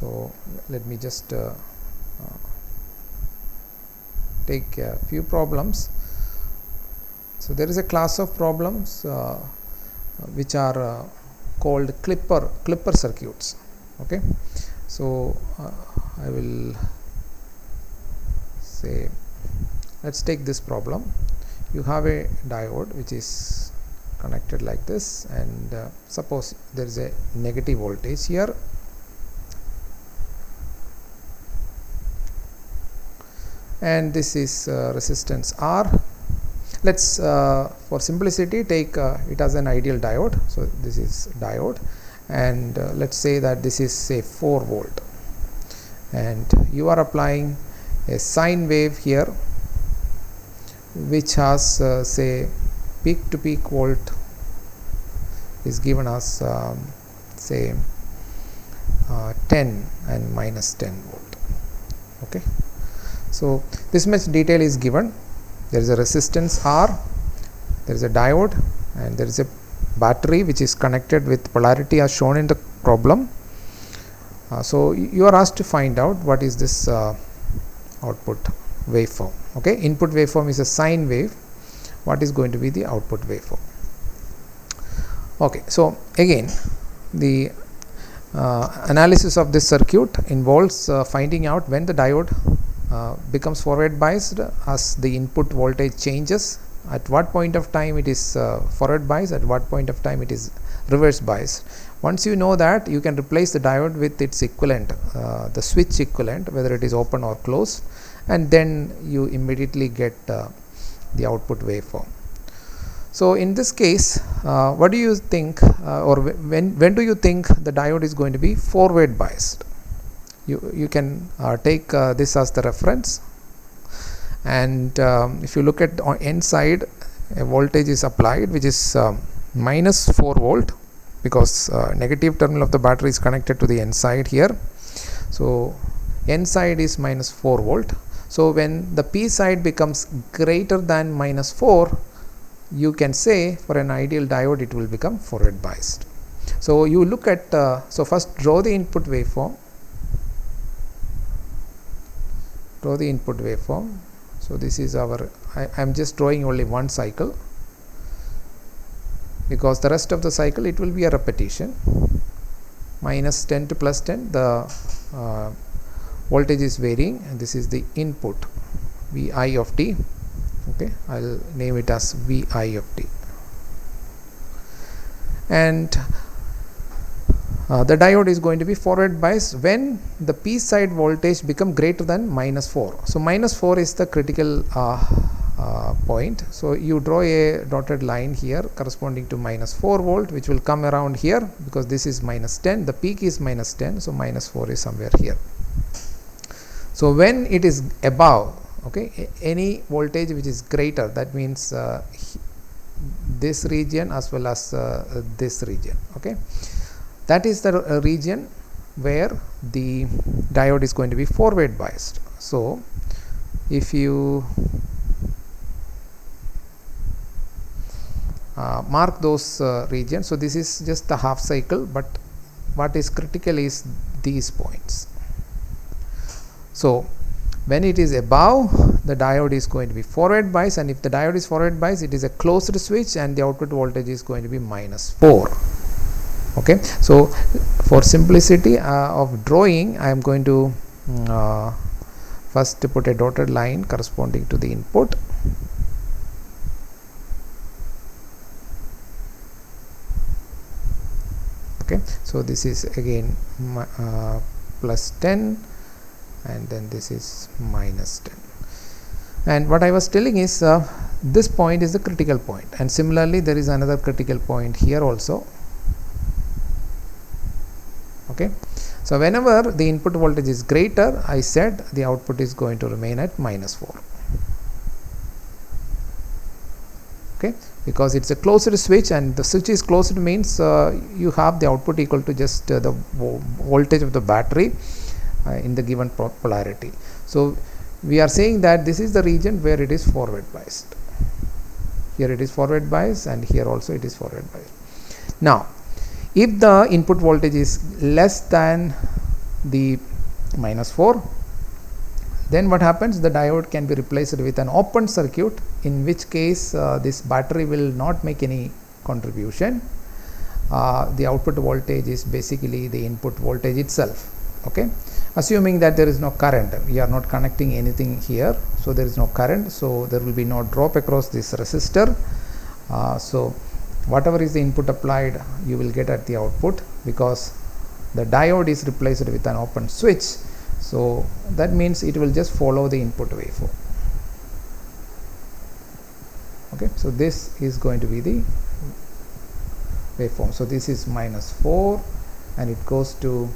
So let me just take a few problems. So there is a class of problems which are called clipper circuits. Okay, so I will say, let's take this problem. You have a diode which is connected like this, and suppose there is a negative voltage here, and this is resistance R. Let's for simplicity take it as an ideal diode. So this is diode, and let's say that this is say 4 volt, and you are applying a sine wave here which has say peak to peak volt is given as say 10 and minus 10 volt. Okay, so this much detail is given. There is a resistance R, there is a diode, and there is a battery which is connected with polarity as shown in the problem. So you are asked to find out what is this output waveform. Okay, input waveform is a sine wave. What is going to be the output waveform? Okay, so again the analysis of this circuit involves finding out when the diode becomes forward biased as the input voltage changes, at what point of time it is forward biased, at what point of time it is reverse biased. Once you know that, you can replace the diode with its equivalent, the switch equivalent, whether it is open or closed, and then you immediately get the output waveform. So in this case, what do you think, or when do you think the diode is going to be forward biased? You can take this as the reference, and if you look at on N side, a voltage is applied which is minus 4 volt, because negative terminal of the battery is connected to the N side here. So N side is minus 4 volt. So when the P side becomes greater than minus 4, you can say for an ideal diode it will become forward biased. So you look at so first draw the input waveform. So this is our, I am just drawing only one cycle, because the rest of the cycle it will be a repetition. Minus 10 to plus 10, the voltage is varying, and this is the input Vi of t. Okay, I will name it as Vi of t, and the diode is going to be forward biased when the P side voltage become greater than minus 4. So minus 4 is the critical point. So you draw a dotted line here corresponding to minus 4 volt, which will come around here, because this is minus 10, the peak is minus 10, so minus 4 is somewhere here. So when it is above, okay, any voltage which is greater, that means this region as well as this region, okay, that is the region where the diode is going to be forward biased. So if you mark those regions, so this is just the half cycle, but what is critical is these points. So when it is above, the diode is going to be forward biased, and if the diode is forward biased, it is a closed switch, and the output voltage is going to be minus 4. Okay, so for simplicity of drawing, I am going to first put a dotted line corresponding to the input. Okay, so this is again plus 10, and then this is minus 10. And what I was telling is this point is the critical point, and similarly there is another critical point here also. Okay, so whenever the input voltage is greater, I said the output is going to remain at minus 4. Okay, because it's a closed switch, and the switch is closed means you have the output equal to just the voltage of the battery in the given polarity. So we are saying that this is the region where it is forward biased. Here it is forward biased, and here also it is forward biased. Now if the input voltage is less than the -4. Then what happens? The diode can be replaced with an open circuit, in which case this battery will not make any contribution. The output voltage is basically the input voltage itself. Okay, assuming that there is no current, we are not connecting anything here, so there is no current, so there will be no drop across this resistor. So whatever is the input applied, you will get at the output, because the diode is replaced with an open switch. So that means it will just follow the input waveform. Okay, so this is going to be the waveform. So this is -4 and it goes to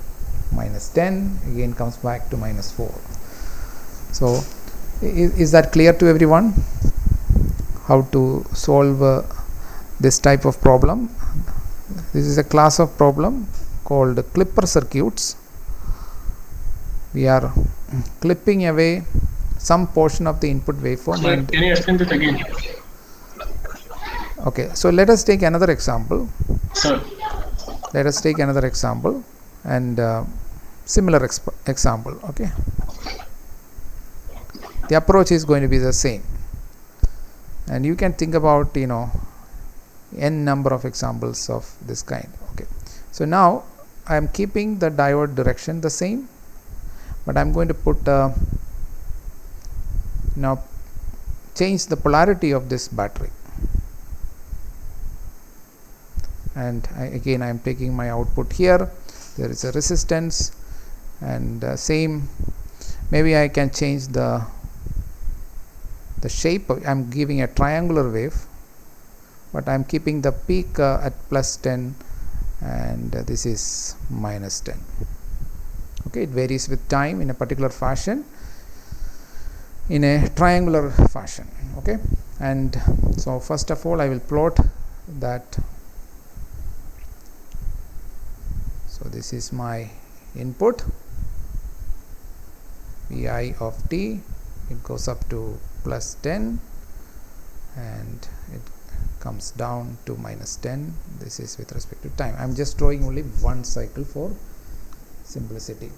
-10, again comes back to -4. So is that clear to everyone, how to solve this type of problem? This is a class of problem called clipper circuits. We are clipping away some portion of the input waveform. Sir, can you explain this again? Okay, so let us take another example. Sir. Let us take another example and similar example. Okay, the approach is going to be the same, and you can think about n number of examples of this kind. Okay, so now I am keeping the diode direction the same, but I am going to put now change the polarity of this battery, and again I am taking my output here. There is a resistance, and same, maybe I can change the shape. I am giving a triangular wave, but I am keeping the peak at +10, and this is -10. Okay, it varies with time in a particular fashion, in a triangular fashion. Okay, and so first of all I will plot that. So this is my input, Vi of t, it goes up to +10 and it comes down to -10. This is with respect to time. I am just drawing only one cycle for simplicity.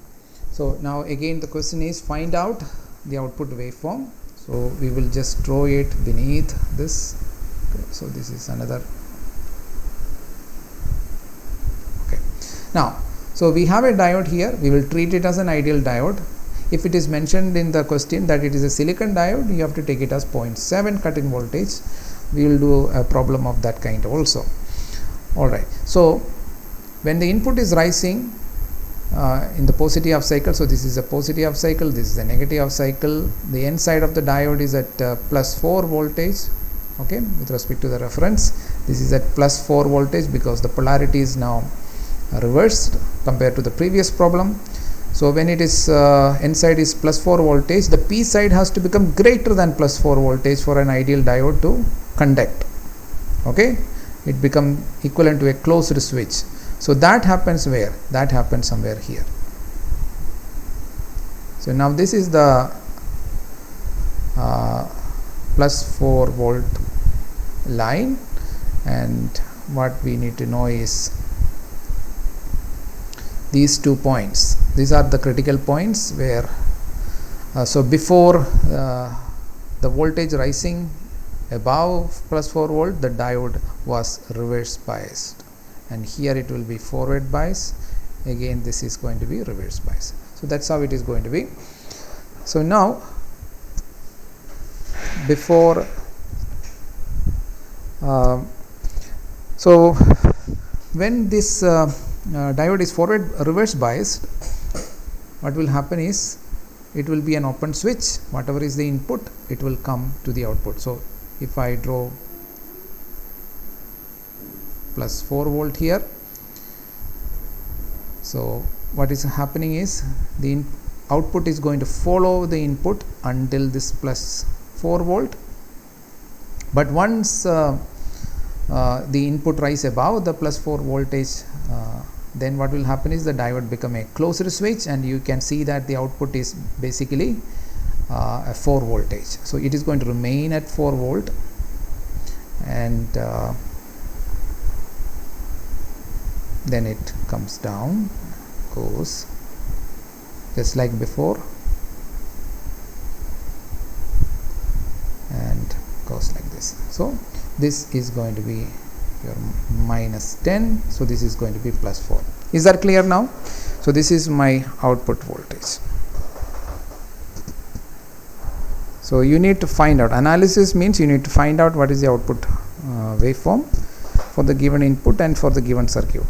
So now again the question is, find out the output waveform. So we will just draw it beneath this. Okay, so this is another. Okay, now so we have a diode here. We will treat it as an ideal diode. If it is mentioned in the question that it is a silicon diode, you have to take it as 0.7 cut-in voltage. We will do a problem of that kind also. Alright, so when the input is rising in the positive half cycle, so this is a positive half cycle, this is a negative half cycle, the N side of the diode is at +4 voltage. Okay, with respect to the reference, this is at +4 voltage because the polarity is now reversed compared to the previous problem. So when it is N side is +4 voltage, the P side has to become greater than +4 voltage for an ideal diode to conduct. Okay, it becomes equivalent to a closed switch. So that happens where? That happens somewhere here. So now this is the +4 volt line, and what we need to know is these 2 points. These are the critical points where so before the voltage rising above +4 volt, the diode was reverse biased, and here it will be forward bias. Again this is going to be reverse bias. So that's how it is going to be. So now before so when this diode is forward reverse biased, what will happen is it will be an open switch. Whatever is the input, it will come to the output. So if I draw +4 volt here, so what is happening is the output is going to follow the input until this +4 volt, but once the input rise above the +4 voltage, then what will happen is the diode become a closed switch, and you can see that the output is basically a 4 voltage. So it is going to remain at 4 volt, and then it comes down, goes just like before, and goes like this. So this is going to be your minus 10, so this is going to be plus 4. Is that clear now? So this is my output voltage. So you need to find out, analysis means you need to find out what is the output waveform for the given input and for the given circuit.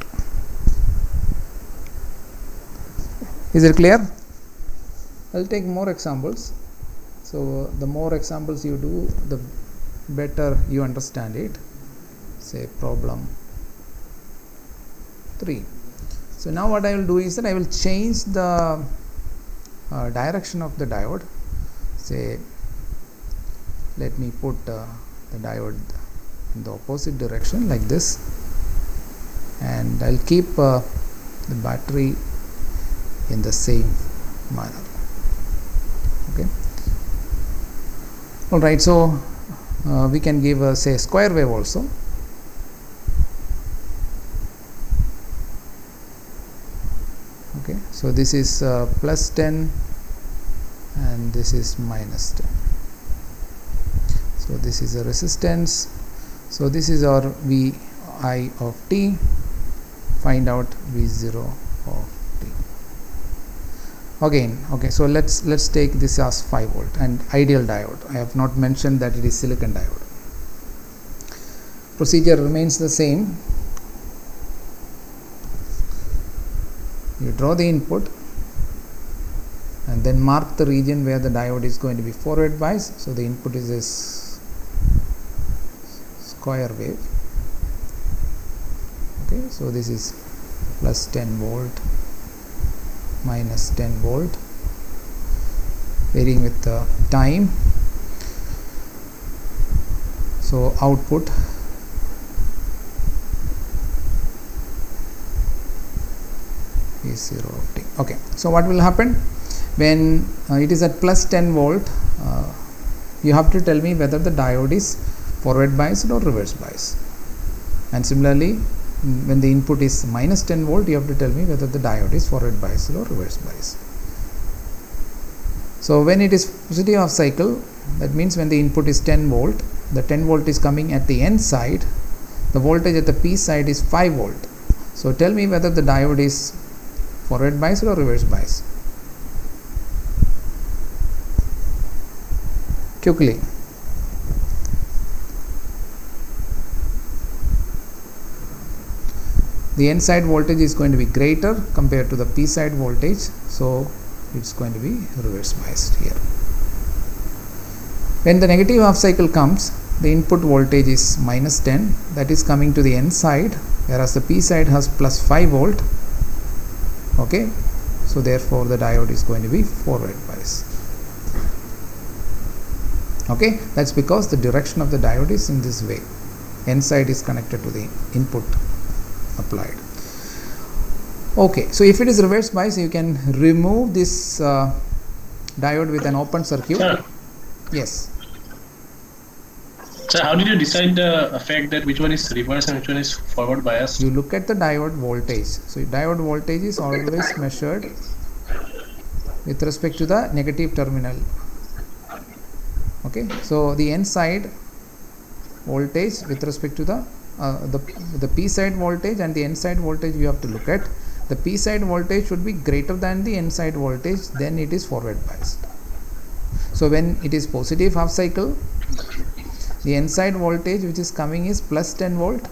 Is it clear? I'll take more examples. So the more examples you do, the better you understand it. Say problem 3. So now what I will do is that I will change the direction of the diode. Say, let me put the diode in the opposite direction like this, and I'll keep the battery in the same manner. Okay. All right. So we can give say square wave also. Okay. So this is plus 10 and this is minus 10. So this is a resistance. So this is our Vi of t. Find out V0 of t. Again, okay. So let's take this as 5 volt and ideal diode. I have not mentioned that it is silicon diode. Procedure remains the same. You draw the input and then mark the region where the diode is going to be forward biased. So the input is this square wave. Okay, so this is plus 10 volt, minus 10 volt, varying with the time. So output is 0 of t. Okay, so what will happen when it is at plus 10 volt? You have to tell me whether the diode is forward biased or reverse biased, and similarly when the input is minus 10 volt, you have to tell me whether the diode is forward biased or reverse biased. So when it is positive half cycle, that means when the input is 10 volt, the 10 volt is coming at the N side, the voltage at the P side is 5 volt. So tell me whether the diode is forward biased or reverse biased. Quickly. The N side voltage is going to be greater compared to the P side voltage, so it's going to be reverse biased here. When the negative half cycle comes, the input voltage is minus 10, that is coming to the N side, whereas the P side has plus 5 volt. Okay, so therefore the diode is going to be forward biased. Okay, that's because the direction of the diode is in this way. N side is connected to the input applied. Okay, so if it is reverse bias, you can remove this diode with an open circuit. Sir. Yes. So how did you decide the effect that which one is reverse and which one is forward bias? You look at the diode voltage. So diode voltage is always measured with respect to the negative terminal. Okay, so the N side voltage with respect to the P side voltage and the N side voltage you have to look at. The P side voltage should be greater than the N side voltage, then it is forward biased. So when it is positive half cycle, the N side voltage which is coming is plus 10 volt,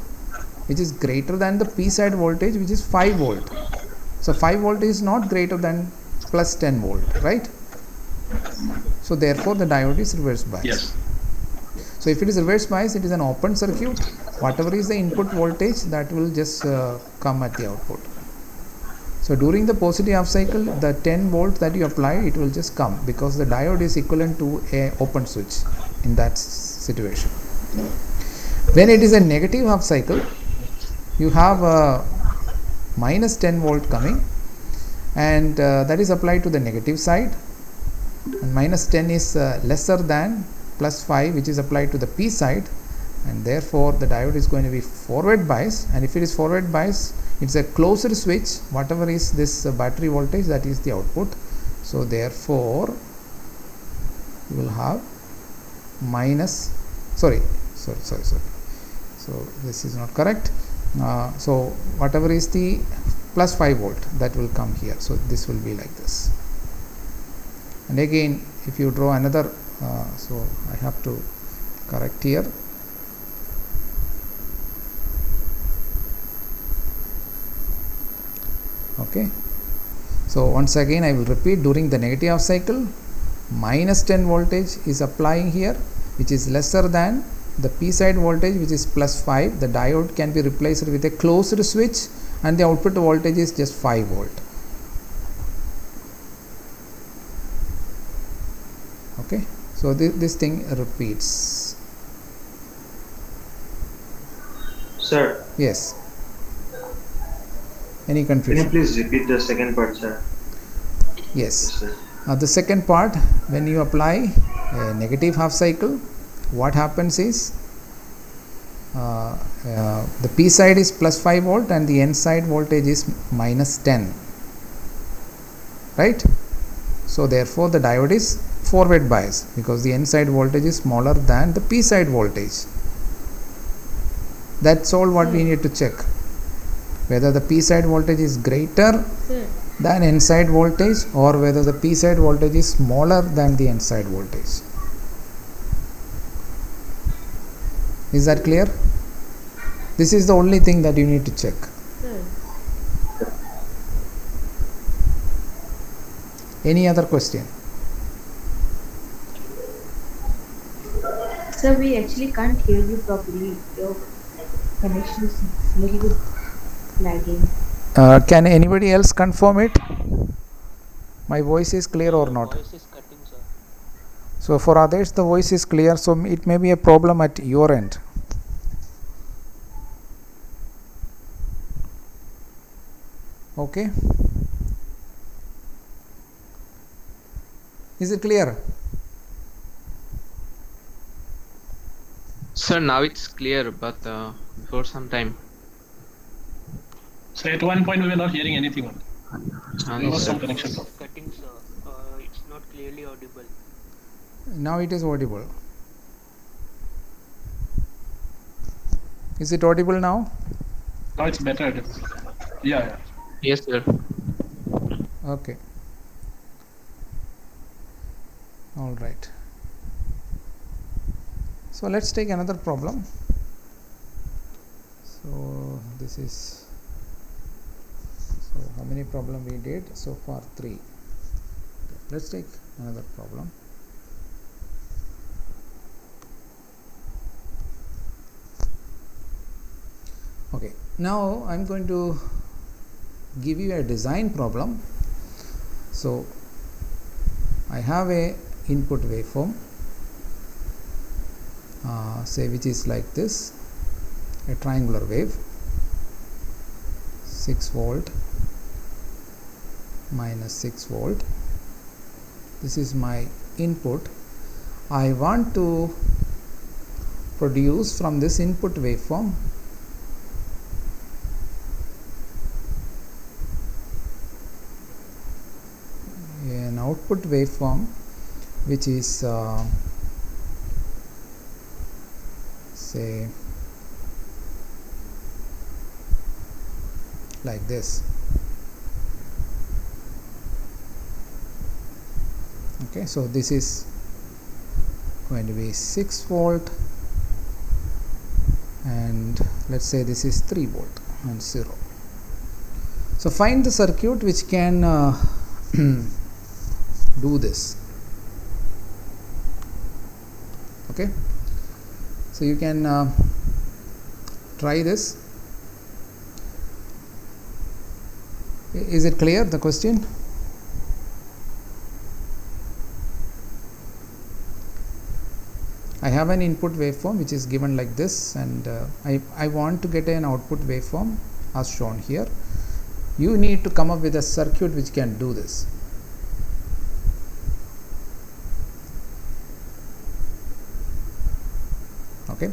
which is greater than the P side voltage which is 5 volt. So 5 volt is not greater than plus 10 volt, right? So therefore the diode is reverse biased. Yes. So if it is reverse bias, it is an open circuit. Whatever is the input voltage, that will just come at the output. So during the positive half cycle, the 10 volt that you apply, it will just come because the diode is equivalent to a open switch in that situation. When it is a negative half cycle, you have a minus 10 volt coming, and that is applied to the negative side, and minus 10 is lesser than plus 5 which is applied to the P side, and therefore the diode is going to be forward biased. And if it is forward biased, it's a closed switch. Whatever is this battery voltage, that is the output. So therefore you will have minus, sorry, so this is not correct. So whatever is the plus 5 volt, that will come here. So this will be like this. And again, if you draw another, so I have to correct here. Okay, so once again I will repeat, during the negative half cycle, minus 10 voltage is applying here, which is lesser than the P side voltage, which is plus 5. The diode can be replaced with a closed switch, and the output voltage is just 5 volt. Okay, so this thing repeats. Sir, Yes. Any can you confusion? please repeat the second part, sir? Yes. Sir. The second part, when you apply a negative half cycle, what happens is the P side is plus 5 volt and the N side voltage is minus 10, right? So therefore the diode is forward bias, because the N side voltage is smaller than the P side voltage. That's all what we need to check, whether the P side voltage is greater than N side voltage, or whether the P side voltage is smaller than the N side voltage. Is that clear? This is the only thing that you need to check. Any other question? Sir, we actually can't hear you properly. Your connection is a little bit lagging. Can anybody else confirm it? My voice is clear or not? Voice is cutting, sir. So for others the voice is clear, so it may be a problem at your end. Okay, is it clear? Sir, now it's clear, but for some time. So at one point we were not hearing anything. There was some connection Voice problem. is cutting, sir. It's not clearly audible. Now it is audible. Is it audible now? Now it's better. Yeah. Yes, sir. Okay, all right. So let's take another problem. So this is, so how many problem we did so far? 3. Let's take another problem. Okay, now I'm going to give you a design problem. So I have a input waveform, say which is like this, a triangular wave, 6 volt minus 6 volt. This is my input. I want to produce from this input waveform an output waveform which is say like this. Okay, so this is going to be 6 volt, and let's say this is 3 volt and 0. So find the circuit which can do this. Okay, so you can try this. Is it clear, the question? I have an input waveform which is given like this, and I want to get an output waveform as shown here. You need to come up with a circuit which can do this. Okay,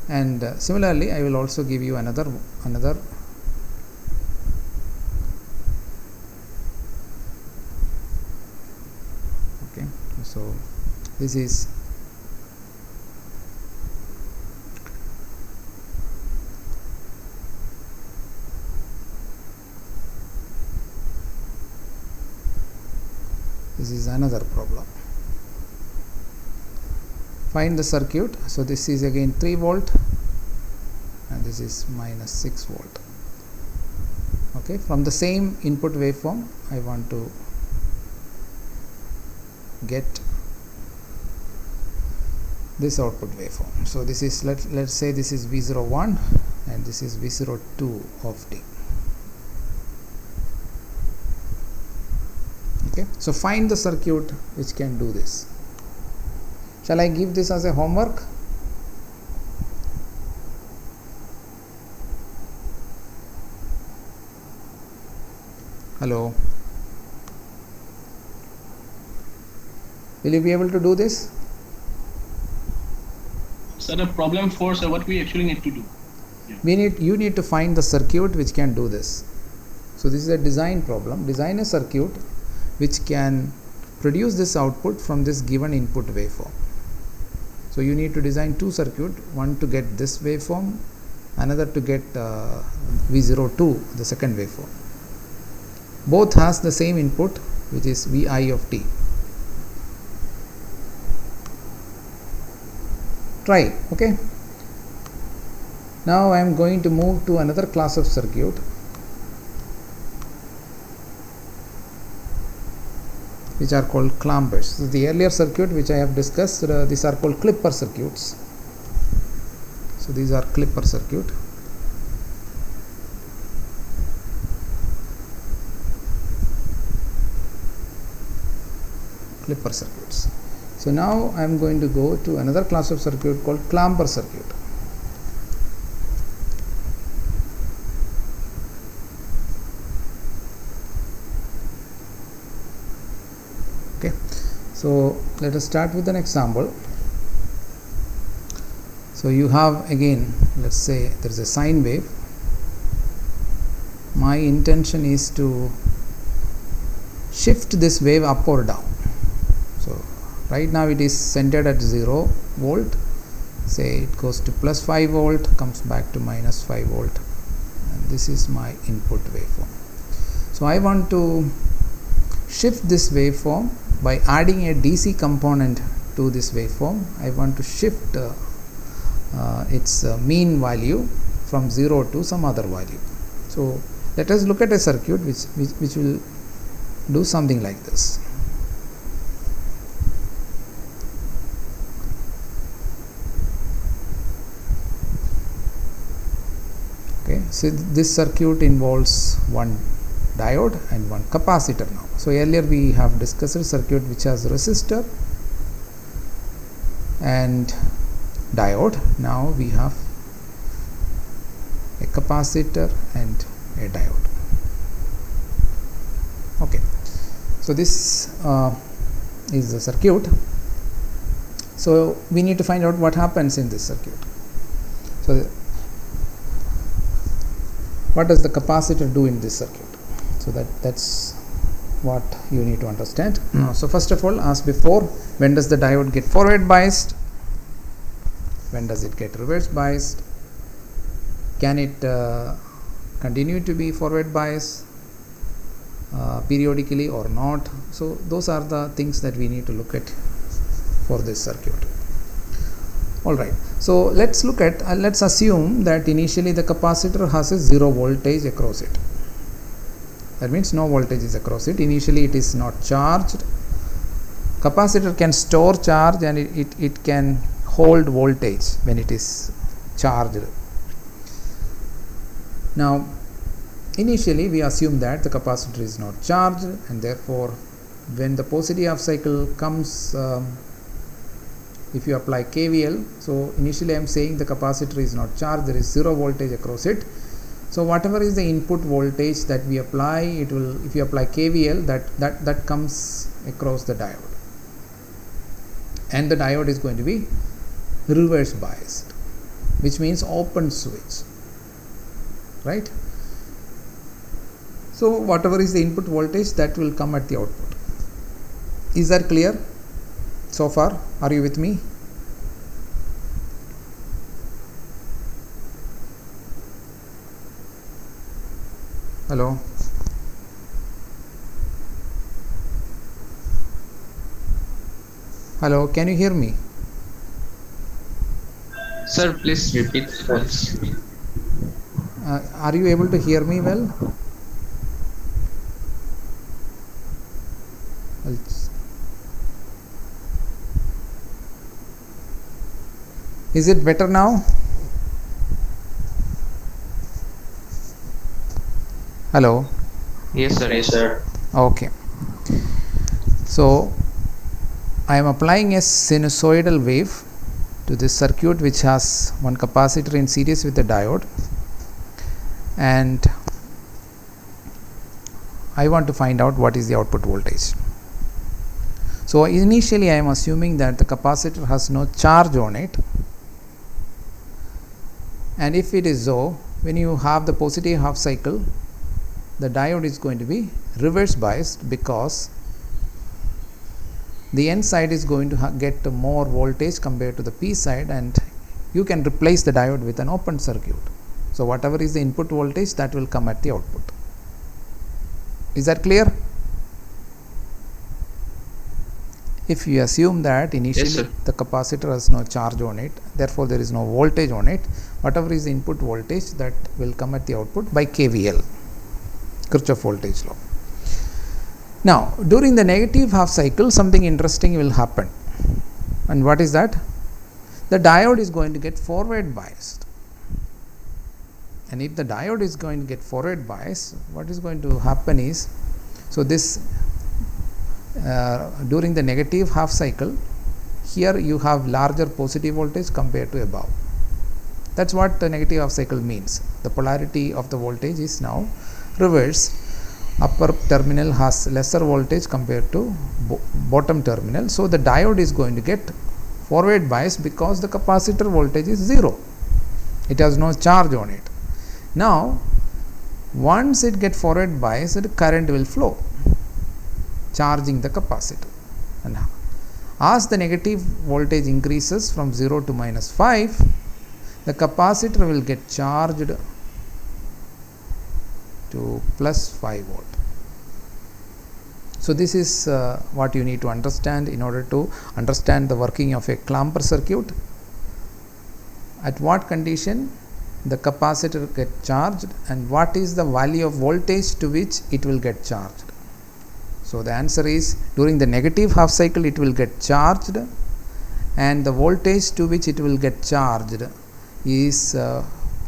and similarly I will also give you another Okay, so this is another problem. Find the circuit. So this is again 3 volt and this is minus 6 volt. Okay, from the same input waveform I want to get this output waveform. So this is, let's say this is V01 and this is V02 of t. Okay, so find the circuit which can do this. Shall I give this as a homework? Hello, will you be able to do this? So the problem 4, so what we actually need to do? You need to find the circuit which can do this. So this is a design problem. Design a circuit which can produce this output from this given input waveform. So you need to design 2 circuits, one to get this waveform, another to get V02, the second waveform. Both has the same input, which is Vi of t. Try, okay? Now I am going to move to another class of circuit, which are called clampers. So the earlier circuit which I have discussed, these are called clipper circuits. So these are clipper circuit. Clipper circuits. So now I am going to go to another class of circuit called clamper circuit. Okay, so let us start with an example. So you have, again, let's say there is a sine wave. My intention is to shift this wave up or down. So right now it is centered at 0 volt. Say it goes to plus 5 volt, comes back to minus 5 volt, and this is my input waveform. So I want to shift this waveform by adding a DC component to this waveform. I want to shift its mean value from 0 to some other value. So let us look at a circuit which will do something like this. Okay, so this circuit involves one diode and one capacitor now. So earlier we have discussed a circuit which has resistor and diode. Now we have a capacitor and a diode. Okay, so this is the circuit. So we need to find out what happens in this circuit. So what does the capacitor do in this circuit? So that's what you need to understand. So first of all, as before, when does the diode get forward biased? When does it get reverse biased? Can it continue to be forward biased periodically or not? So those are the things that we need to look at for this circuit. Alright, so let's look at, let's assume that initially the capacitor has a 0 voltage across it. That means no voltage is across it. Initially it is not charged. Capacitor can store charge and it can hold voltage when it is charged. Now initially we assume that the capacitor is not charged, and therefore when the positive half cycle comes, if you apply KVL, so initially I am saying the capacitor is not charged, there is 0 voltage across it. So whatever is the input voltage that we apply, it will, if you apply KVL, that comes across the diode, and the diode is going to be reverse biased, which means open switch, right? So whatever is the input voltage, that will come at the output. Is that clear so far? Are you with me? Hello? Hello, can you hear me? Sir, please repeat once. Are you able to hear me well? Is it better now? Hello? Yes, sir. Yes, sir. Okay. So, I am applying a sinusoidal wave to this circuit which has one capacitor in series with a diode, and I want to find out what is the output voltage. So initially I am assuming that the capacitor has no charge on it, and if it is so, when you have the positive half cycle, the diode is going to be reverse biased, because the N side is going to get more voltage compared to the P side, and you can replace the diode with an open circuit. So whatever is the input voltage, that will come at the output. Is that clear? If you assume that initially Yes, sir. the capacitor has no charge on it, therefore there is no voltage on it, whatever is the input voltage, that will come at the output by KVL, Kirchhoff voltage law. Now, during the negative half cycle, something interesting will happen. And what is that? The diode is going to get forward biased. And if the diode is going to get forward biased, what is going to happen is, so this during the negative half cycle, here you have larger positive voltage compared to above. That's what the negative half cycle means. The polarity of the voltage is now reverse. Upper terminal has lesser voltage compared to bottom terminal. So the diode is going to get forward bias because the capacitor voltage is 0. It has no charge on it. Now, once it gets forward bias, the current will flow, charging the capacitor. And as the negative voltage increases from 0 to -5, the capacitor will get charged to +5 volt. So this is what you need to understand in order to understand the working of a clamper circuit. At what condition the capacitor get charged, and what is the value of voltage to which it will get charged. So the answer is, during the negative half cycle it will get charged, and the voltage to which it will get charged is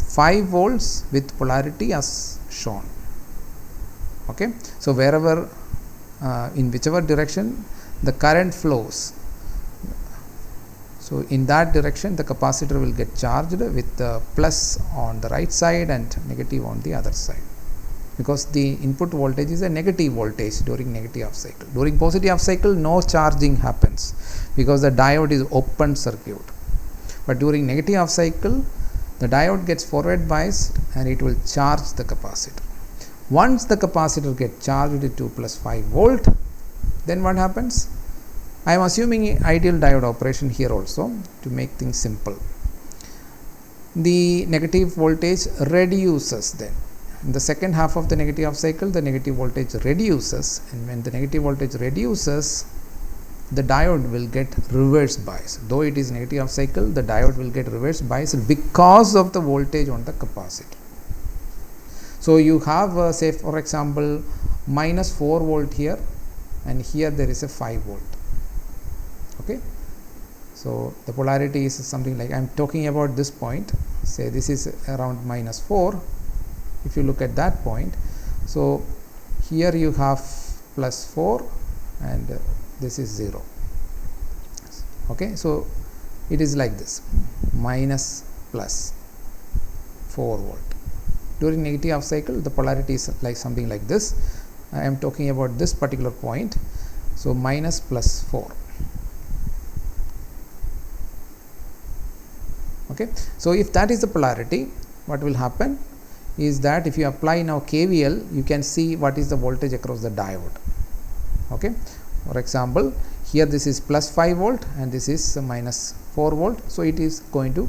5 volts with polarity as shown. Okay, so wherever in whichever direction the current flows, so in that direction the capacitor will get charged with the plus on the right side and negative on the other side, because the input voltage is a negative voltage during negative half cycle. During positive half cycle no charging happens because the diode is open circuit, but during negative half cycle the diode gets forward biased and it will charge the capacitor. Once the capacitor gets charged to +5 volt, then what happens? I am assuming ideal diode operation here also to make things simple. The negative voltage reduces then. In the second half of the negative half cycle, the negative voltage reduces, and when the negative voltage reduces, the diode will get reverse bias. Though it is negative half cycle, the diode will get reverse bias because of the voltage on the capacitor. So you have say for example -4 volt here, and here there is a 5 volt. Okay, so the polarity is something like, I am talking about this point, say this is around -4. If you look at that point, so here you have +4 and this is 0. Okay, so it is like this, minus plus 4 volt. During negative half cycle the polarity is like something like this. I am talking about this particular point, so minus plus 4. Okay, so if that is the polarity, what will happen is that if you apply now KVL, you can see what is the voltage across the diode. Okay, For example, here this is plus 5 volt and this is minus 4 volt. So it is going to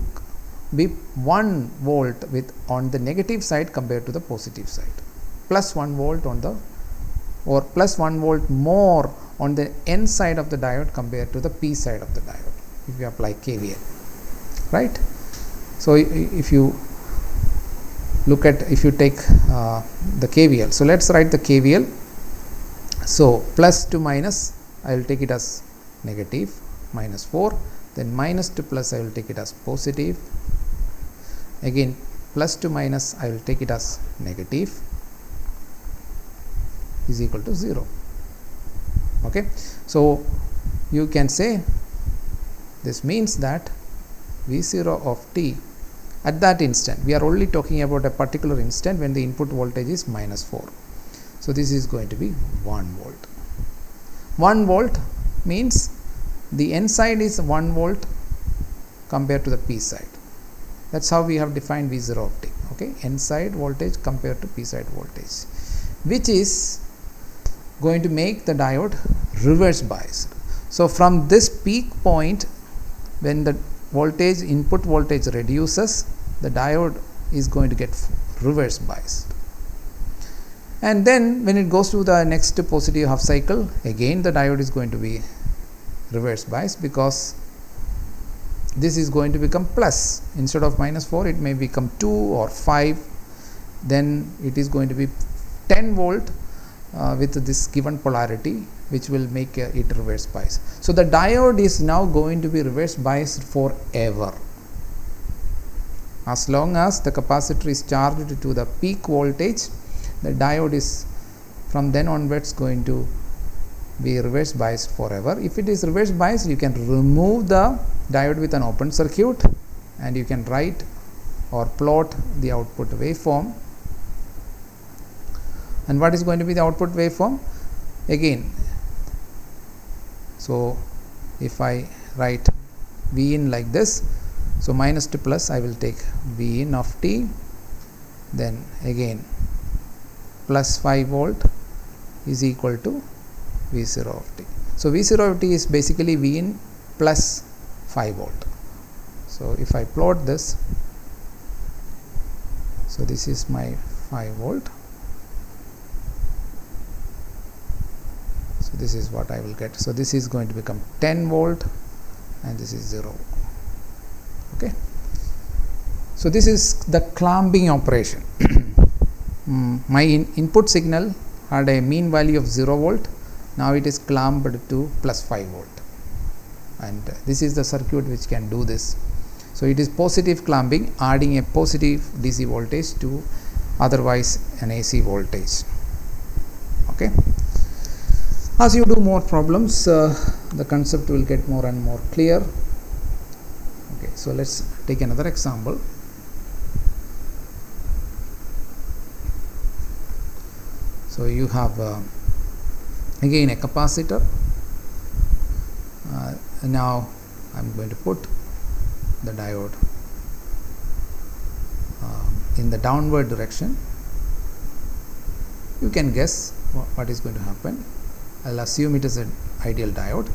be 1 volt with on the negative side compared to the positive side, plus 1 volt on the, or plus 1 volt more on the N side of the diode compared to the P side of the diode if you apply KVL, right? So if you look at, if you take the KVL, so let's write the KVL. So plus to minus, I will take it as negative, minus 4, then minus to plus, I will take it as positive, again plus to minus, I will take it as negative, is equal to 0. Okay, so you can say this means that V0 of t at that instant, we are only talking about a particular instant when the input voltage is minus 4. So this is going to be 1 volt. 1 volt means the N side is 1 volt compared to the P side. That's how we have defined V0 of t. Okay, N side voltage compared to P side voltage, which is going to make the diode reverse biased. So from this peak point, when the voltage, input voltage reduces, the diode is going to get reverse biased. And then when it goes to the next positive half cycle, again the diode is going to be reverse biased, because this is going to become plus. Instead of minus 4, it may become 2 or 5. Then it is going to be 10 volt with this given polarity, which will make it reverse biased. So the diode is now going to be reverse biased forever. As long as the capacitor is charged to the peak voltage, the diode is from then onwards going to be reverse biased forever. If it is reverse biased, you can remove the diode with an open circuit and you can write or plot the output waveform. And what is going to be the output waveform? Again, so if I write V in like this, so minus to plus, I will take V in of t, then again plus 5 volt is equal to V0 of t. So V0 of t is basically V in plus 5 volt. So if I plot this, so this is my 5 volt. So this is what I will get. So this is going to become 10 volt and this is 0. Okay. So this is the clamping operation. My input signal had a mean value of 0 volt. Now it is clamped to plus 5 volt. And this is the circuit which can do this. So it is positive clamping, adding a positive DC voltage to otherwise an AC voltage. Okay. As you do more problems, the concept will get more and more clear. Okay, so let's take another example. So you have again a capacitor. Now I am going to put the diode in the downward direction. You can guess what is going to happen. I'll assume it is an ideal diode.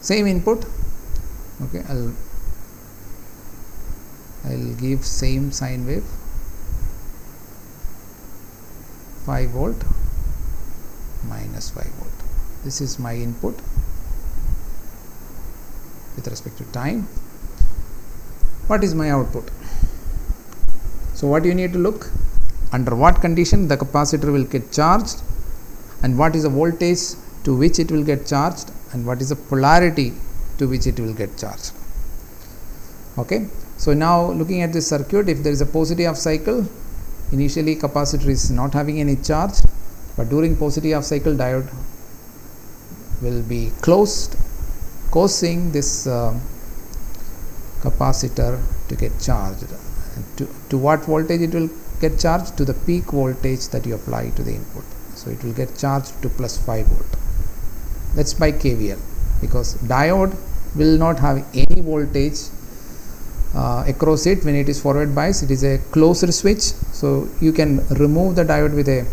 Same input. Okay, I'll give same sine wave, 5 volt minus 5 volt. This is my input with respect to time. What is my output? So what you need to look, under what condition the capacitor will get charged, and what is the voltage to which it will get charged, and what is the polarity to which it will get charged. Okay, so now looking at this circuit, if there is a positive half cycle, initially capacitor is not having any charge, but during positive half cycle diode will be closed, causing this capacitor to get charged. And to what voltage it will get charged? To the peak voltage that you apply to the input. So it will get charged to plus 5 volt. That's by KVL, because diode will not have any voltage across it when it is forward biased. It is a closed switch, so you can remove the diode with a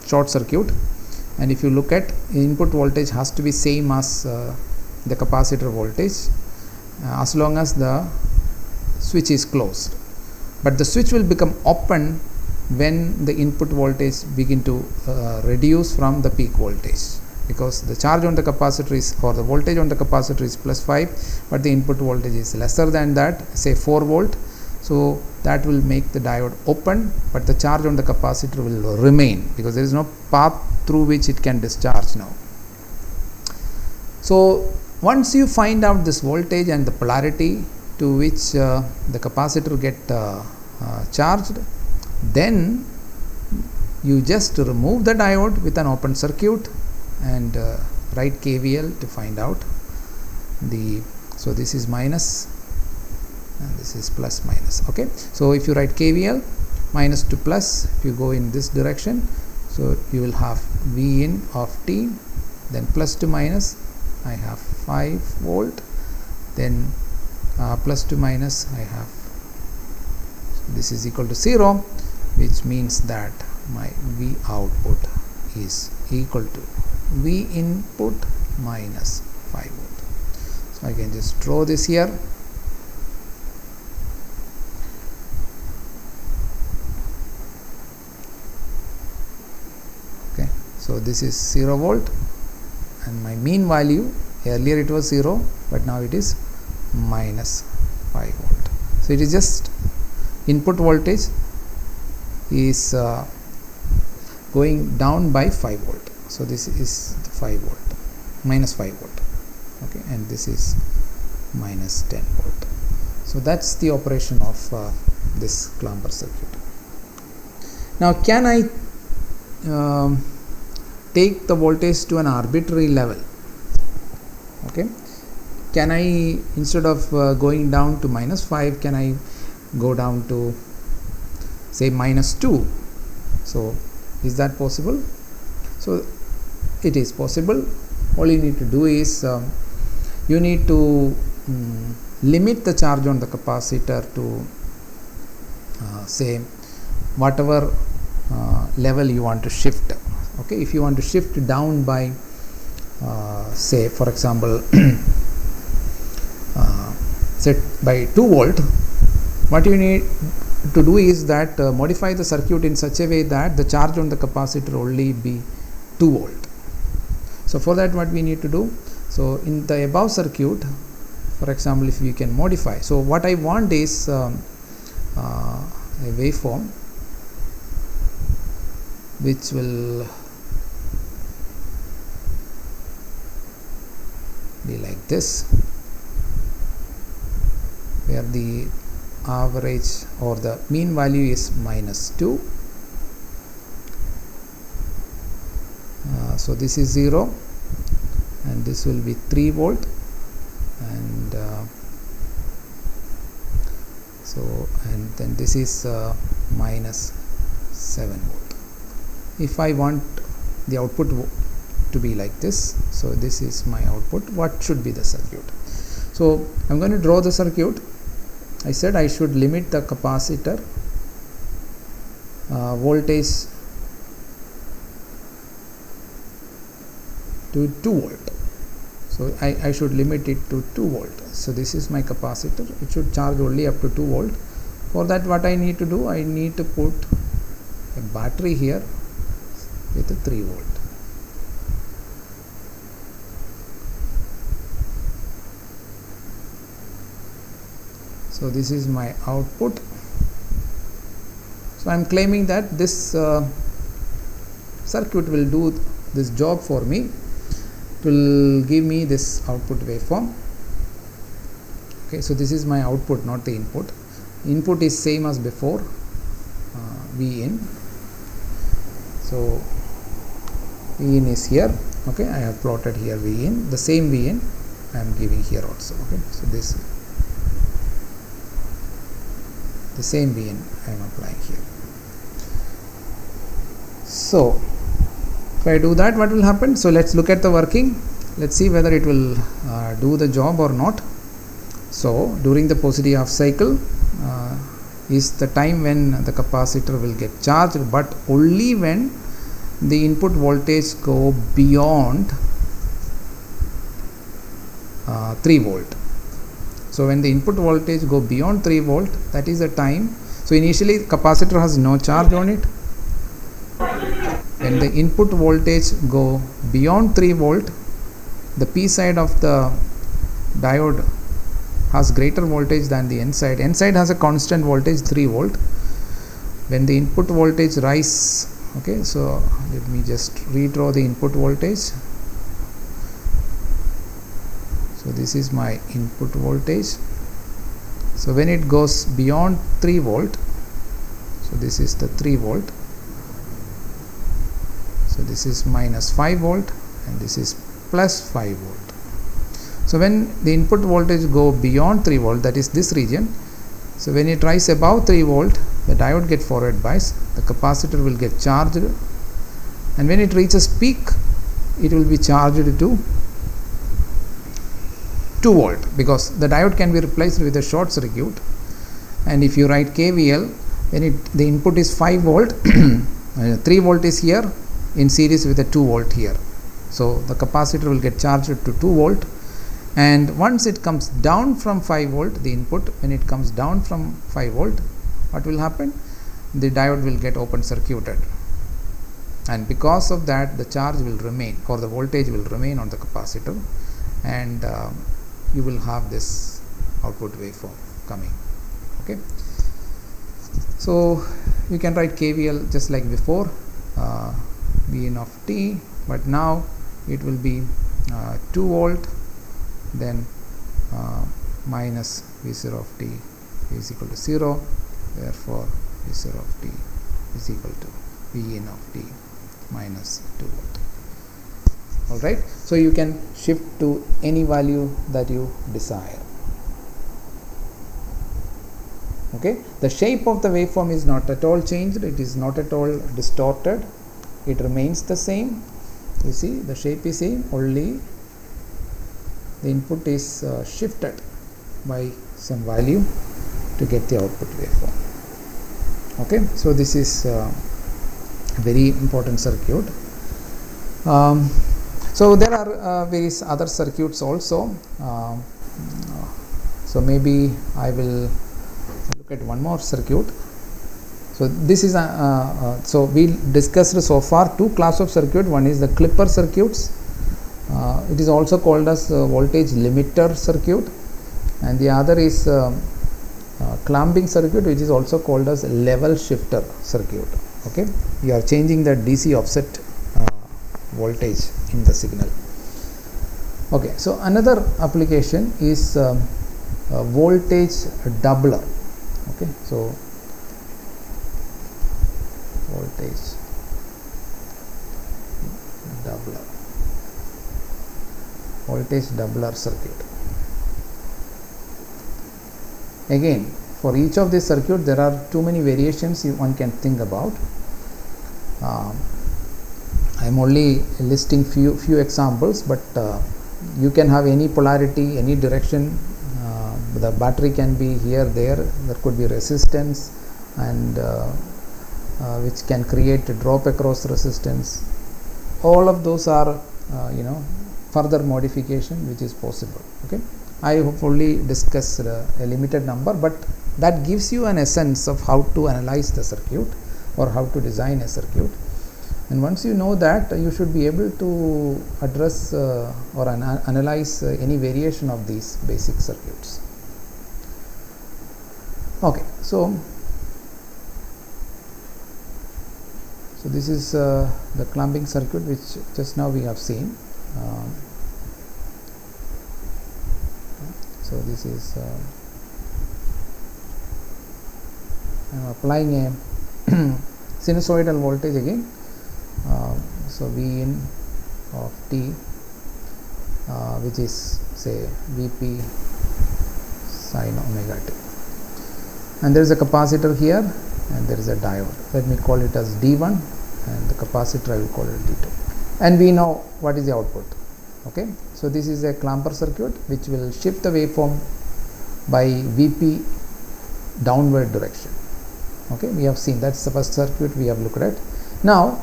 short circuit, and if you look at input voltage has to be same as the capacitor voltage as long as the switch is closed, but the switch will become open when the input voltage begin to reduce from the peak voltage, because the charge on the capacitor is, or the voltage on the capacitor is +5, but the input voltage is lesser than that, say 4 volt. So that will make the diode open, but the charge on the capacitor will remain because there is no path through which it can discharge now. So once you find out this voltage and the polarity to which the capacitor get charged, then you just remove the diode with an open circuit and write KVL to find out the, so this is minus and this is plus minus. Okay, so if you write KVL, minus to plus, if you go in this direction, so you will have V in of t, then plus to minus, I have 5 volt, then plus to minus, I have, so this is equal to 0, which means that my V output is equal to V input minus 5 volt. So I can just draw this here. Okay, so this is 0 volt, and my mean value, earlier it was 0, but now it is minus 5 volt. So it is just input voltage is going down by 5 volt. So this is the 5 volt, minus 5 volt. Okay, and this is minus 10 volt. So that's the operation of this clamper circuit. Now can I take the voltage to an arbitrary level? Okay, can I, instead of going down to minus 5, can I go down to say minus 2? So is that possible? So it is possible. All you need to do is you need to limit the charge on the capacitor to say whatever level you want to shift. Okay, if you want to shift down by say for example set by 2 volt, what you need to do is that modify the circuit in such a way that the charge on the capacitor only be 2 volt. So for that, what we need to do, so in the above circuit, for example, if we can modify, so what I want is a waveform which will be like this, where the average or the mean value is minus 2. So this is 0 and this will be 3 volt, and so, and then this is minus 7 volt. If I want the output to be like this, so this is my output, what should be the circuit? So I'm going to draw the circuit. I said I should limit the capacitor voltage to 2 volt. So I should limit it to 2 volt. So this is my capacitor, it should charge only up to 2 volt. For that, what I need to do, I need to put a battery here with a 3 volt. So this is my output. So I am claiming that this circuit will do this job for me. It will give me this output waveform. Okay, so this is my output, not the input. Input is same as before, V in. So V in is here. Okay, I have plotted here V in. The same V in I am giving here also. Okay, so this, the same V in I am applying here. So if I do that, what will happen? So let's look at the working. Let's see whether it will do the job or not. So during the positive half cycle is the time when the capacitor will get charged, but only when the input voltage go beyond 3 volt. So when the input voltage go beyond 3 volt, that is the time. So initially capacitor has no charge on it. When the input voltage go beyond 3 volt, the P side of the diode has greater voltage than the N side. N side has a constant voltage 3 volt. When the input voltage rise, okay, so let me just redraw the input voltage. So this is my input voltage. So when it goes beyond 3 volt, so this is the 3 volt, so this is minus 5 volt and this is plus 5 volt. So when the input voltage go beyond 3 volt, that is this region, so when it rise above 3 volt, the diode get forward bias, the capacitor will get charged, and when it reaches peak, it will be charged to 2 volt, because the diode can be replaced with a short circuit. And if you write KVL, when the input is 5 volt, 3 volt is here in series with a 2 volt here, so the capacitor will get charged to 2 volt. And once it comes down from 5 volt, the input, when it comes down from 5 volt, what will happen? The diode will get open circuited, and because of that the charge will remain, or the voltage will remain on the capacitor, and you will have this output waveform coming. Okay, so you can write KVL just like before, Vn of t, but now it will be 2 volt, then minus V0 of t is equal to 0, therefore V0 of t is equal to Vn of t minus 2 volt. Alright, so you can shift to any value that you desire. Okay, the shape of the waveform is not at all changed, it is not at all distorted, it remains the same. You see, the shape is same, only the input is shifted by some value to get the output waveform. Okay, so this is a very important circuit. So there are various other circuits also. So maybe I will look at one more circuit. So this is so we discussed so far 2 class of circuit. One is the clipper circuits. It is also called as voltage limiter circuit, and the other is clamping circuit, which is also called as level shifter circuit. Okay, you are changing the DC offset voltage in the signal. Okay, so another application is voltage doubler. Okay, so voltage doubler circuit. Again, for each of these circuit there are too many variations one can think about. I am only listing few examples, but you can have any polarity, any direction. The battery can be here, there could be resistance, and which can create a drop across resistance. All of those are further modification which is possible. Okay, I have only discussed a limited number, but that gives you an essence of how to analyze the circuit or how to design a circuit. And once you know that, you should be able to address or analyze any variation of these basic circuits. Okay, so this is the clamping circuit which just now we have seen. So this is I am applying a sinusoidal voltage again. So Vin of t, which is say Vp sin omega t, and there is a capacitor here and there is a diode. Let me call it as D1, and the capacitor I will call it D2, and we know what is the output. Okay, so this is a clamper circuit which will shift the waveform by Vp downward direction. Okay, we have seen that's the first circuit we have looked at. Now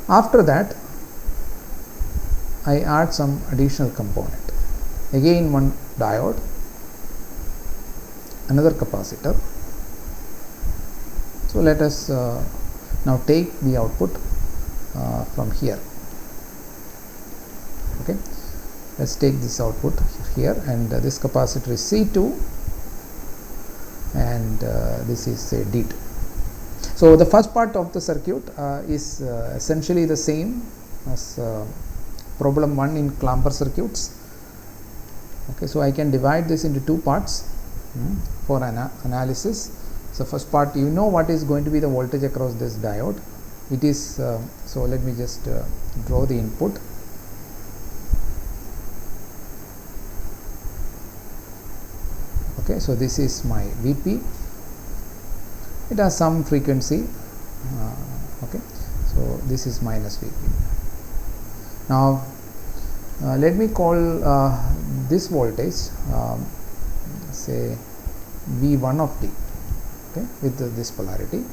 After that, I add some additional component. Again one diode, another capacitor. So let us now take the output from here. Okay, let's take this output here, and this capacitor is C2 and this is say D2. So the first part of the circuit is essentially the same as problem 1 in clamper circuits. Okay, so I can divide this into two parts for analysis. So first part, you know what is going to be the voltage across this diode. It is so let me just draw the input. Okay, so this is my Vp. It has some frequency. Okay, so this is minus Vp. Now let me call this voltage say V1 of t, okay, with this polarity.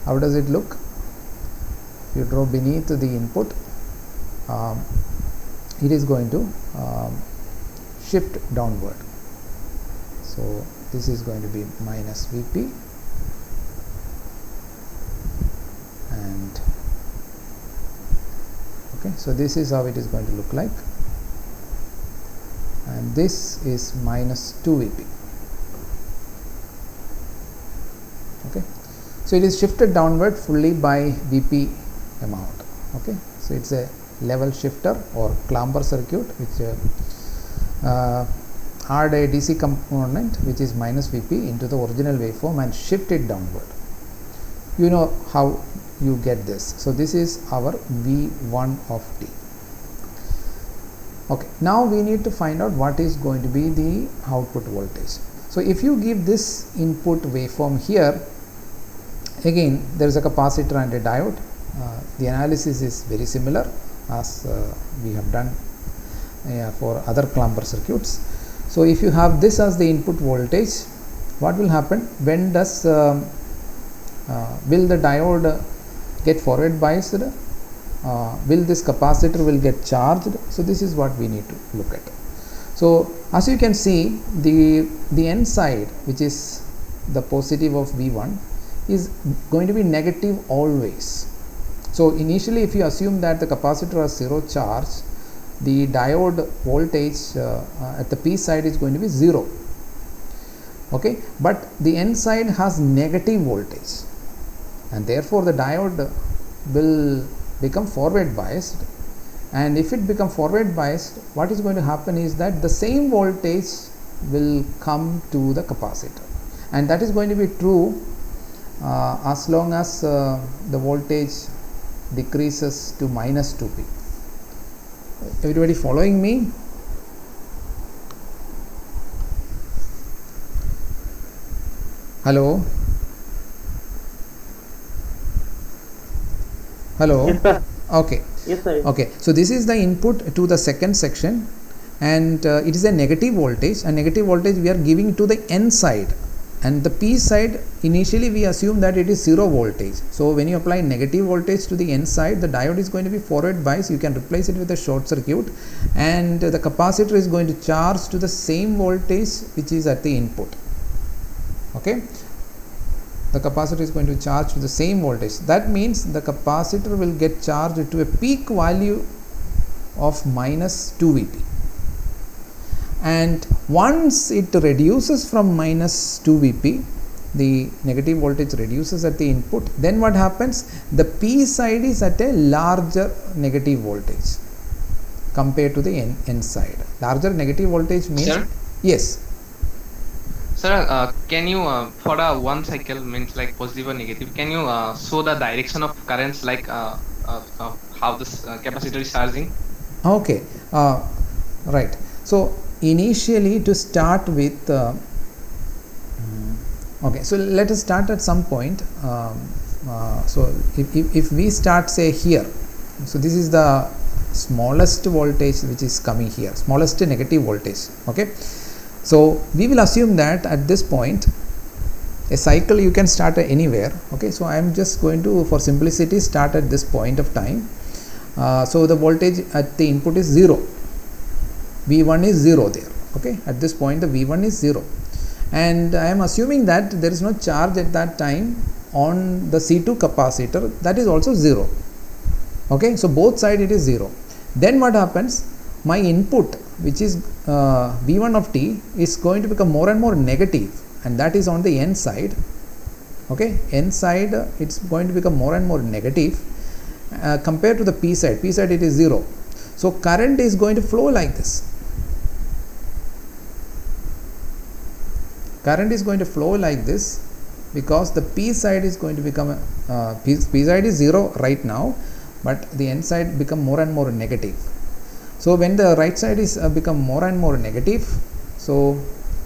How does it look? If you draw beneath the input, it is going to shift downward. So this is going to be minus Vp, and okay, so this is how it is going to look like, and this is minus 2 Vp. Okay, so it is shifted downward fully by Vp amount. Okay, so it's a level shifter or clamper circuit which add a DC component which is minus Vp into the original waveform and shift it downward. You know how you get this. So this is our V1 of t. Okay, now we need to find out what is going to be the output voltage. So if you give this input waveform here, again there is a capacitor and a diode. The analysis is very similar as we have done for other clamper circuits. So if you have this as the input voltage, what will happen? When does will the diode get forward biased? Will this capacitor will get charged? So this is what we need to look at. So as you can see, the N side, which is the positive of V1, is going to be negative always. So initially, if you assume that the capacitor has zero charge, the diode voltage at the P side is going to be 0. Okay, but the N side has negative voltage, and therefore the diode will become forward biased. And if it becomes forward biased, what is going to happen is that the same voltage will come to the capacitor, and that is going to be true as long as the voltage decreases to minus 2p. Everybody following me? Hello? Hello? Yes, sir. Okay. Yes, sir. Okay. So this is the input to the second section, and it is a negative voltage. And negative voltage we are giving to the N side, and the P side initially we assume that it is 0 voltage. So when you apply negative voltage to the N side, the diode is going to be forward biased. You can replace it with a short circuit, and the capacitor is going to charge to the same voltage which is at the input. Okay, the capacitor is going to charge to the same voltage. That means the capacitor will get charged to a peak value of minus 2 Vp. And once it reduces from minus 2 Vp, the negative voltage reduces at the input, then what happens? The P side is at a larger negative voltage compared to the N side. Larger negative voltage means, Sir? yes. Sir, can you for a one cycle means like positive or negative, can you show the direction of currents, like how this capacitor is charging? Okay, right. So initially, to start with, okay, so let us start at some point. So if we start say here, so this is the smallest voltage which is coming here, smallest negative voltage. Okay, so we will assume that at this point a cycle you can start anywhere. Okay, so I am just going to, for simplicity, start at this point of time. So the voltage at the input is 0, V1 is 0 there. Okay, at this point the V1 is 0, and I am assuming that there is no charge at that time on the C2 capacitor, that is also 0. Okay, so both sides it is 0. Then what happens, my input, which is V1 of t, is going to become more and more negative, and that is on the N side. Okay, N side it's going to become more and more negative compared to the P side. P side it is 0. So current is going to flow like this. Current is going to flow like this because the P side is going to become P side is 0 right now, but the N side become more and more negative. So when the right side is become more and more negative, so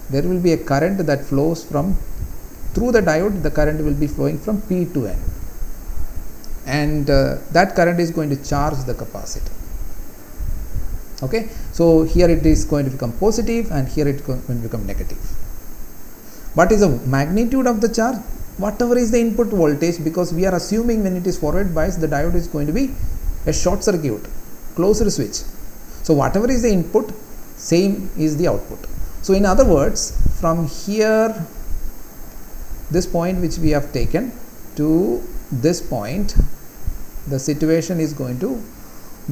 there will be a current that flows from through the diode. The current will be flowing from P to N, and that current is going to charge the capacitor. Okay, so here it is going to become positive, and here it is going to become negative. What is the magnitude of the charge? Whatever is the input voltage, because we are assuming when it is forward biased, the diode is going to be a short circuit, closed switch. So whatever is the input, same is the output. So in other words, from here, this point which we have taken to this point, the situation is going to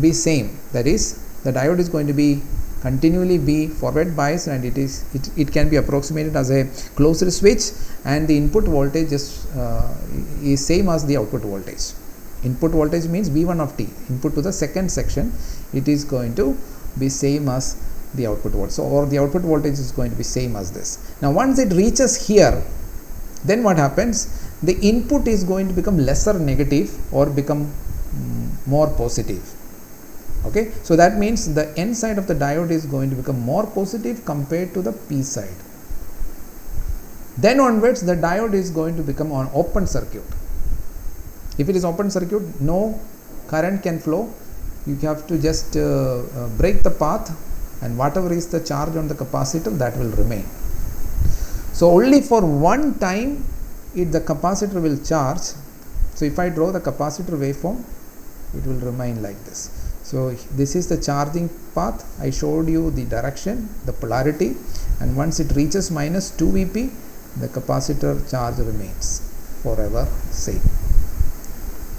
be same. That is, the diode is going to be continually be forward biased, and it can be approximated as a closed switch, and the input voltage is same as the output voltage. Input voltage means V1 of t, input to the second section, it is going to be same as the output voltage. So, or the output voltage is going to be same as this. Now once it reaches here, then what happens? The input is going to become lesser negative or become more positive. Okay, so that means the N side of the diode is going to become more positive compared to the P side. Then onwards, the diode is going to become an open circuit. If it is open circuit, no current can flow. You have to just break the path, and whatever is the charge on the capacitor, that will remain. So only for one time the capacitor will charge. So if I draw the capacitor waveform, it will remain like this. So this is the charging path. I showed you the direction, the polarity, and once it reaches minus 2 Vp, the capacitor charge remains forever same.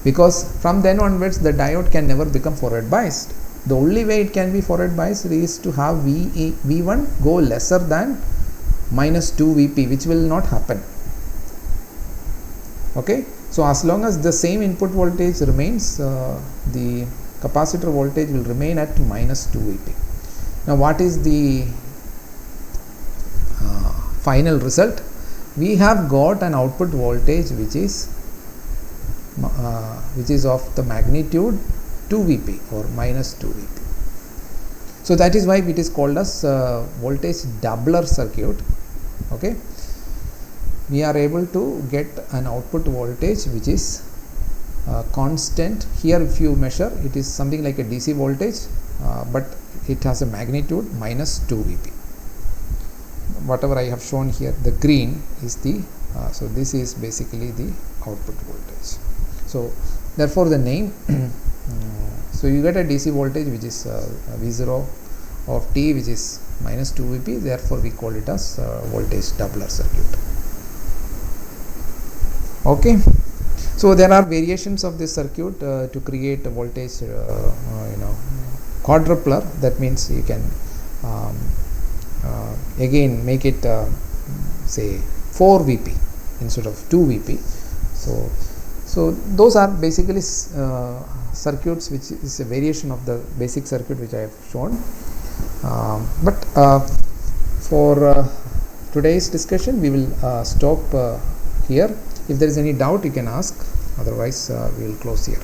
Because from then onwards, the diode can never become forward biased. The only way it can be forward biased is to have V1 go lesser than minus 2 Vp, which will not happen. Okay, so as long as the same input voltage remains, the capacitor voltage will remain at minus 2 Vp. Now what is the final result? We have got an output voltage which is of the magnitude 2 Vp or minus 2 Vp. So that is why it is called as voltage doubler circuit. Okay, we are able to get an output voltage which is constant. Here if you measure, it is something like a DC voltage, but it has a magnitude minus 2 Vp. Whatever I have shown here, the green is the so this is basically the output voltage. So therefore the name so you get a DC voltage which is V0 of t, which is minus 2 Vp, therefore we call it as voltage doubler circuit. Okay, so there are variations of this circuit to create a voltage quadrupler. That means you can again make it say 4 Vp instead of 2 Vp. So those are basically circuits which is a variation of the basic circuit which I have shown. But for today's discussion, we will stop here. If there is any doubt, you can ask. Otherwise, we will close here.